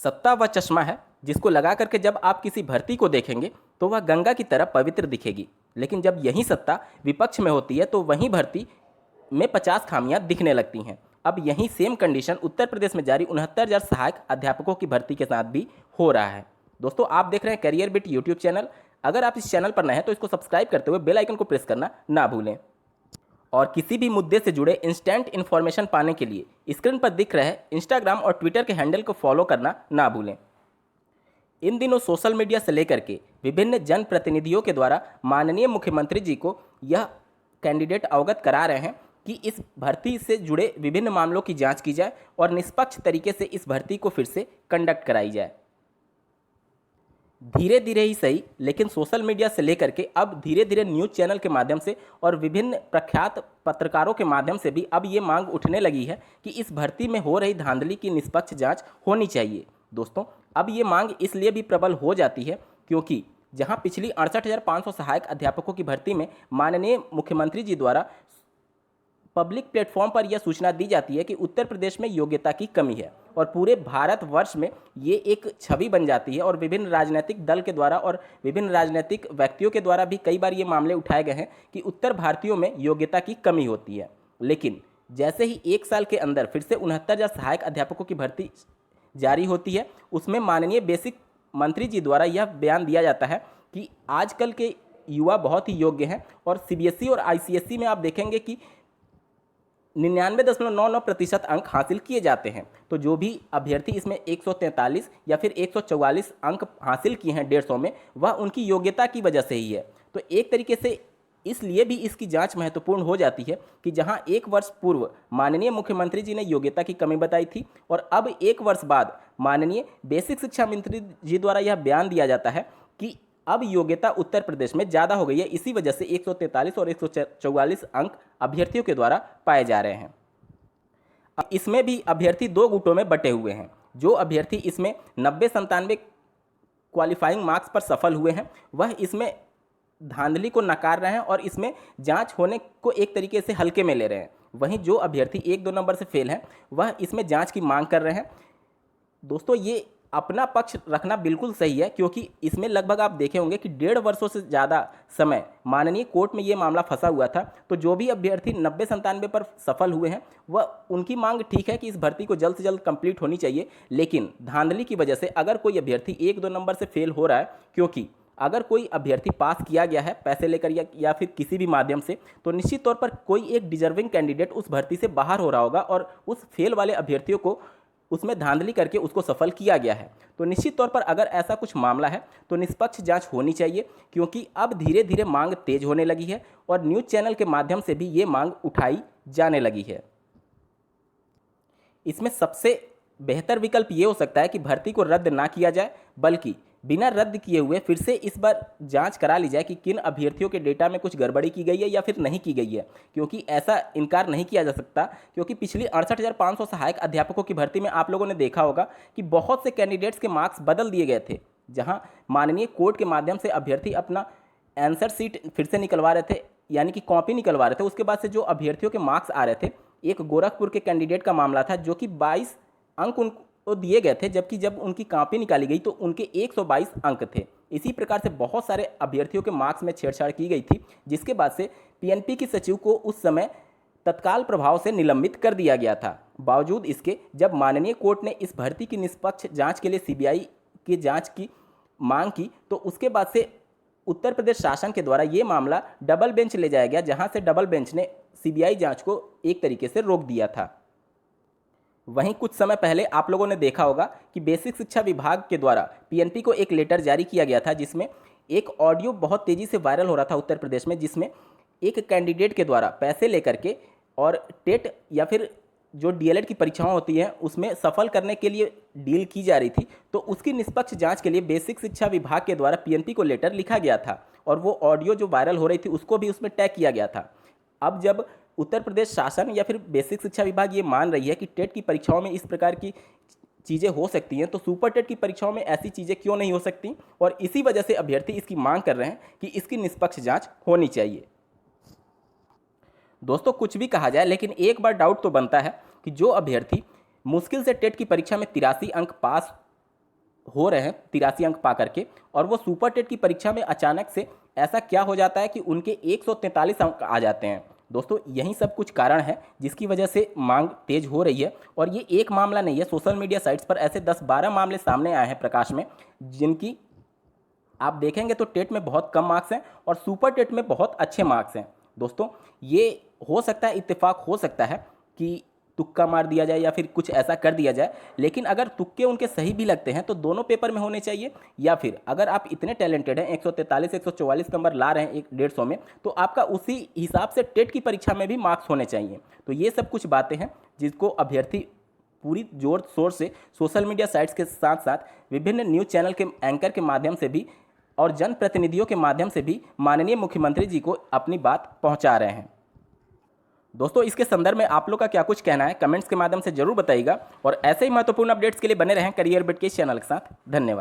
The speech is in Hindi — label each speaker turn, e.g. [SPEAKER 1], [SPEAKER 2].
[SPEAKER 1] सत्ता वह चश्मा है जिसको लगा करके जब आप किसी भर्ती को देखेंगे तो वह गंगा की तरह पवित्र दिखेगी, लेकिन जब यही सत्ता विपक्ष में होती है तो वहीं भर्ती में 50 खामियां दिखने लगती हैं। अब यही सेम कंडीशन उत्तर प्रदेश में जारी 69,000 सहायक अध्यापकों की भर्ती के साथ भी हो रहा है। दोस्तों, आप देख रहे हैं करियर बिट यूट्यूब चैनल। अगर आप इस चैनल पर नए हैं तो इसको सब्सक्राइब करते हुए बेल आइकन को प्रेस करना ना भूलें। और किसी भी मुद्दे से जुड़े इंस्टेंट इन्फॉर्मेशन पाने के लिए स्क्रीन पर दिख रहे इंस्टाग्राम और ट्विटर के हैंडल को फॉलो करना ना भूलें। इन दिनों सोशल मीडिया से लेकर के विभिन्न जनप्रतिनिधियों के द्वारा माननीय मुख्यमंत्री जी को यह कैंडिडेट अवगत करा रहे हैं कि इस भर्ती से जुड़े विभिन्न मामलों की जांच की जाए और निष्पक्ष तरीके से इस भर्ती को फिर से कंडक्ट कराई जाए। धीरे धीरे ही सही, लेकिन सोशल मीडिया से लेकर के अब धीरे धीरे न्यूज़ चैनल के माध्यम से और विभिन्न प्रख्यात पत्रकारों के माध्यम से भी अब ये मांग उठने लगी है कि इस भर्ती में हो रही धांधली की निष्पक्ष जांच होनी चाहिए। दोस्तों, अब ये मांग इसलिए भी प्रबल हो जाती है क्योंकि जहां पिछली 68,500 सहायक अध्यापकों की भर्ती में माननीय मुख्यमंत्री जी द्वारा पब्लिक प्लेटफॉर्म पर यह सूचना दी जाती है कि उत्तर प्रदेश में योग्यता की कमी है और पूरे भारतवर्ष में ये एक छवि बन जाती है और विभिन्न राजनीतिक दल के द्वारा और विभिन्न राजनीतिक व्यक्तियों के द्वारा भी कई बार ये मामले उठाए गए हैं कि उत्तर भारतीयों में योग्यता की कमी होती है। लेकिन जैसे ही एक साल के अंदर फिर से 69,000 सहायक अध्यापकों की भर्ती जारी होती है, उसमें माननीय बेसिक मंत्री जी द्वारा यह बयान दिया जाता है कि आजकल के युवा बहुत ही योग्य हैं और सीबीएसई और आईसीएसई में आप देखेंगे कि 99.99% अंक हासिल किए जाते हैं। तो जो भी अभ्यर्थी इसमें 143 या फिर 144 अंक हासिल किए हैं 150 में, वह उनकी योग्यता की वजह से ही है। तो एक तरीके से इसलिए भी इसकी जांच महत्वपूर्ण हो जाती है कि जहां एक वर्ष पूर्व माननीय मुख्यमंत्री जी ने योग्यता की कमी बताई थी और अब एक वर्ष बाद माननीय बेसिक शिक्षा मंत्री जी द्वारा यह बयान दिया जाता है कि अब योग्यता उत्तर प्रदेश में ज़्यादा हो गई है, इसी वजह से 143 और 144 अंक अभ्यर्थियों के द्वारा पाए जा रहे हैं। अब इसमें भी अभ्यर्थी दो गुटों में बटे हुए हैं। जो अभ्यर्थी इसमें 90-97 क्वालिफाइंग मार्क्स पर सफल हुए हैं, वह इसमें धांधली को नकार रहे हैं और इसमें जांच होने को एक तरीके से हल्के में ले रहे हैं। वहीं जो अभ्यर्थी 1-2 नंबर से फेल हैं, वह इसमें जांच की मांग कर रहे हैं। दोस्तों, ये अपना पक्ष रखना बिल्कुल सही है क्योंकि इसमें लगभग आप देखे होंगे कि 1.5 वर्षों से ज़्यादा समय माननीय कोर्ट में ये मामला फंसा हुआ था। तो जो भी अभ्यर्थी 90-97 पर सफल हुए हैं, वह उनकी मांग ठीक है कि इस भर्ती को जल्द से जल्द कंप्लीट होनी चाहिए। लेकिन धांधली की वजह से अगर कोई अभ्यर्थी 1-2 नंबर से फेल हो रहा है, क्योंकि अगर कोई अभ्यर्थी पास किया गया है पैसे लेकर या फिर किसी भी माध्यम से, तो निश्चित तौर पर कोई एक डिजर्विंग कैंडिडेट उस भर्ती से बाहर हो रहा होगा और उस फेल वाले अभ्यर्थियों को उसमें धांधली करके उसको सफल किया गया है। तो निश्चित तौर पर अगर ऐसा कुछ मामला है तो निष्पक्ष जांच होनी चाहिए क्योंकि अब धीरे धीरे मांग तेज होने लगी है और न्यूज़ चैनल के माध्यम से भी ये मांग उठाई जाने लगी है। इसमें सबसे बेहतर विकल्प ये हो सकता है कि भर्ती को रद्द ना किया जाए, बल्कि बिना रद्द किए हुए फिर से इस बार जांच करा ली जाए कि किन अभ्यर्थियों के डेटा में कुछ गड़बड़ी की गई है या फिर नहीं की गई है। क्योंकि ऐसा इनकार नहीं किया जा सकता, क्योंकि पिछली 68,500 सहायक अध्यापकों की भर्ती में आप लोगों ने देखा होगा कि बहुत से कैंडिडेट्स के मार्क्स बदल दिए गए थे। जहां माननीय कोर्ट के माध्यम से अभ्यर्थी अपना आंसर शीट फिर से निकलवा रहे थे, यानी कि कॉपी निकलवा रहे थे। उसके बाद से जो अभ्यर्थियों के मार्क्स आ रहे थे, एक गोरखपुर के कैंडिडेट का मामला था जो कि 22 अंक उनको दिए गए थे, जबकि जब उनकी कॉपी निकाली गई तो उनके 122 अंक थे। इसी प्रकार से बहुत सारे अभ्यर्थियों के मार्क्स में छेड़छाड़ की गई थी, जिसके बाद से पीएनपी की सचिव को उस समय तत्काल प्रभाव से निलंबित कर दिया गया था। बावजूद इसके जब माननीय कोर्ट ने इस भर्ती की निष्पक्ष जांच के लिए सीबीआई की जांच की मांग की, तो उसके बाद से उत्तर प्रदेश शासन के द्वारा ये मामला डबल बेंच ले जाया गया, जहां से डबल बेंच ने सीबीआई जांच को एक तरीके से रोक दिया था। वहीं कुछ समय पहले आप लोगों ने देखा होगा कि बेसिक शिक्षा विभाग के द्वारा पीएनपी को एक लेटर जारी किया गया था, जिसमें एक ऑडियो बहुत तेज़ी से वायरल हो रहा था उत्तर प्रदेश में, जिसमें एक कैंडिडेट के द्वारा पैसे लेकर के और टेट या फिर जो डीएलएड की परीक्षाएं होती हैं उसमें सफल करने के लिए डील की जा रही थी। तो उसकी निष्पक्ष जांच के लिए बेसिक शिक्षा विभाग के द्वारा पीएनपी को लेटर लिखा गया था और वो ऑडियो जो वायरल हो रही थी उसको भी उसमें टैग किया गया था। अब जब उत्तर प्रदेश शासन या फिर बेसिक शिक्षा विभाग ये मान रही है कि टेट की परीक्षाओं में इस प्रकार की चीज़ें हो सकती हैं, तो सुपर टेट की परीक्षाओं में ऐसी चीज़ें क्यों नहीं हो सकती, और इसी वजह से अभ्यर्थी इसकी मांग कर रहे हैं कि इसकी निष्पक्ष जांच होनी चाहिए। दोस्तों, कुछ भी कहा जाए लेकिन एक बार डाउट तो बनता है कि जो अभ्यर्थी मुश्किल से टेट की परीक्षा में 83 अंक पास हो रहे हैं 83 अंक पा करके, और वो सुपर टेट की परीक्षा में अचानक से ऐसा क्या हो जाता है कि उनके 143 अंक आ जाते हैं। दोस्तों यही सब कुछ कारण है जिसकी वजह से मांग तेज हो रही है। और ये एक मामला नहीं है, सोशल मीडिया साइट्स पर ऐसे 10-12 मामले सामने आए हैं प्रकाश में, जिनकी आप देखेंगे तो टेट में बहुत कम मार्क्स हैं और सुपर टेट में बहुत अच्छे मार्क्स हैं। दोस्तों ये हो सकता है, इत्तेफाक हो सकता है कि तुक्का मार दिया जाए या फिर कुछ ऐसा कर दिया जाए, लेकिन अगर तुक्के उनके सही भी लगते हैं तो दोनों पेपर में होने चाहिए। या फिर अगर आप इतने टैलेंटेड हैं, 143 144 नंबर ला रहे हैं 150 में, तो आपका उसी हिसाब से टेट की परीक्षा में भी मार्क्स होने चाहिए। तो ये सब कुछ बातें हैं जिसको अभ्यर्थी पूरी जोर शोर से सोशल मीडिया साइट्स के साथ साथ विभिन्न न्यूज़ चैनल के एंकर के माध्यम से भी और जनप्रतिनिधियों के माध्यम से भी माननीय मुख्यमंत्री जी को अपनी बात पहुंचा रहे हैं। दोस्तों इसके संदर्भ में आप लोग का क्या कुछ कहना है कमेंट्स के माध्यम से जरूर बताइएगा, और ऐसे ही महत्वपूर्ण अपडेट्स के लिए बने रहें करियर बिट के इस चैनल के साथ। धन्यवाद।